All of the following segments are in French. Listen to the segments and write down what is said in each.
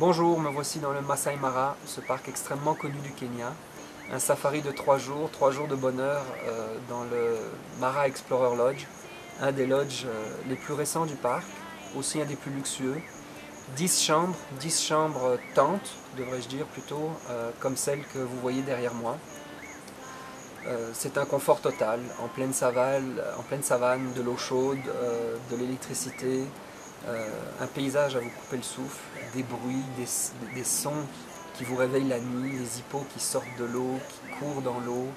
Bonjour, me voici dans le Masai Mara, ce parc extrêmement connu du Kenya. Un safari de 3 jours de bonheur dans le Mara Explorer Lodge, un des lodges les plus récents du parc, aussi un des plus luxueux. 10 chambres tentes, devrais-je dire plutôt, comme celle que vous voyez derrière moi. C'est un confort total, en pleine savane, de l'eau chaude, de l'électricité, un paysage à vous couper le souffle, des bruits, des sons qui vous réveillent la nuit, les hippos qui sortent de l'eau, qui courent dans l'eau,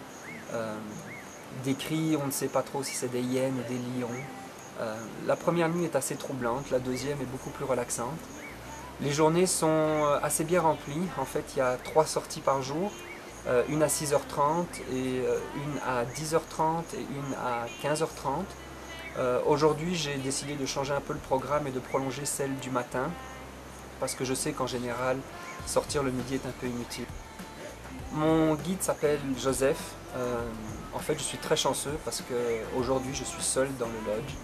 des cris, on ne sait pas trop si c'est des hyènes ou des lions. La première nuit est assez troublante, la deuxième est beaucoup plus relaxante. Les journées sont assez bien remplies, en fait il y a 3 sorties par jour, une à 6h30, et une à 10h30 et une à 15h30. Aujourd'hui j'ai décidé de changer un peu le programme et de prolonger celle du matin, parce que je sais qu'en général sortir le midi est un peu inutile. Mon guide s'appelle Joseph. En fait je suis très chanceux parce qu'aujourd'hui je suis seul dans le lodge.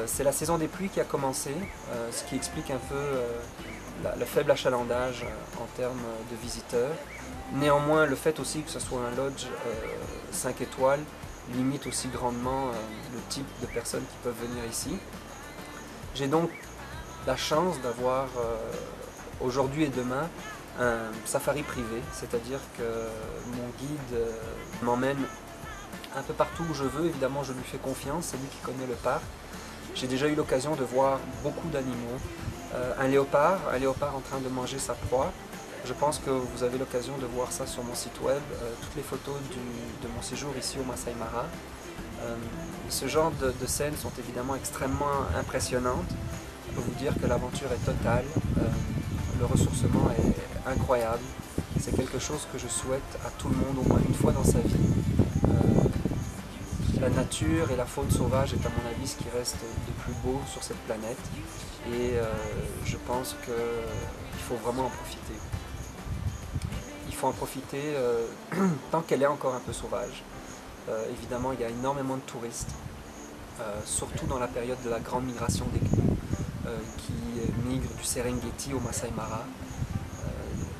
C'est la saison des pluies qui a commencé, ce qui explique un peu le faible achalandage en termes de visiteurs. Néanmoins, le fait aussi que ce soit un lodge 5 étoiles limite aussi grandement le type de personnes qui peuvent venir ici. J'ai donc la chance d'avoir aujourd'hui et demain un safari privé, c'est-à-dire que mon guide m'emmène un peu partout où je veux. Évidemment, je lui fais confiance, c'est lui qui connaît le parc. J'ai déjà eu l'occasion de voir beaucoup d'animaux. Un léopard en train de manger sa proie. Je pense que vous avez l'occasion de voir ça sur mon site web, toutes les photos de mon séjour ici au Masai Mara. Ce genre de scènes sont évidemment extrêmement impressionnantes. Je peux vous dire que l'aventure est totale, le ressourcement est incroyable. C'est quelque chose que je souhaite à tout le monde au moins une fois dans sa vie. La nature et la faune sauvage est à mon avis ce qui reste de plus beau sur cette planète et je pense qu'il faut vraiment en profiter. Il faut en profiter tant qu'elle est encore un peu sauvage. Évidemment, il y a énormément de touristes, surtout dans la période de la grande migration des gnous qui migrent du Serengeti au Masai Mara.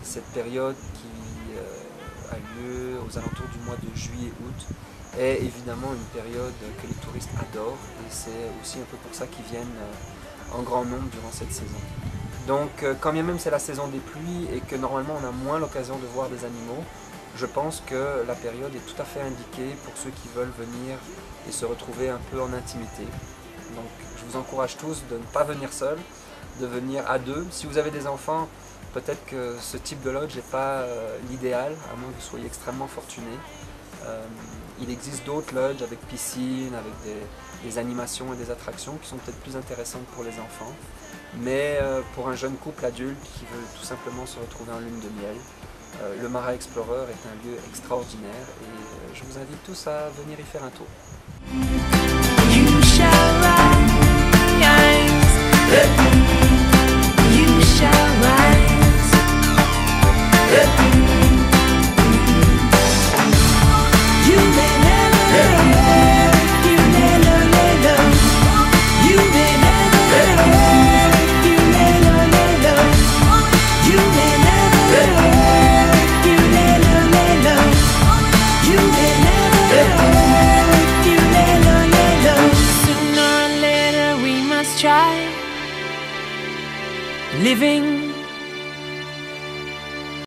Cette période qui a lieu aux alentours du mois de juillet-août est évidemment une période que les touristes adorent et c'est aussi un peu pour ça qu'ils viennent en grand nombre durant cette saison. Donc quand bien même c'est la saison des pluies et que normalement on a moins l'occasion de voir des animaux, je pense que la période est tout à fait indiquée pour ceux qui veulent venir et se retrouver un peu en intimité. Donc je vous encourage tous de ne pas venir seul, de venir à deux. Si vous avez des enfants, peut-être que ce type de lodge n'est pas l'idéal, à moins que vous soyez extrêmement fortuné. Il existe d'autres lodges avec piscine, avec des animations et des attractions qui sont peut-être plus intéressantes pour les enfants. Mais pour un jeune couple adulte qui veut tout simplement se retrouver en lune de miel, le Mara Explorer est un lieu extraordinaire et je vous invite tous à venir y faire un tour. You shall rise. You shall rise. You may never, you never, you may never, you never, you may never, you never, you may never. Sooner or later we must try living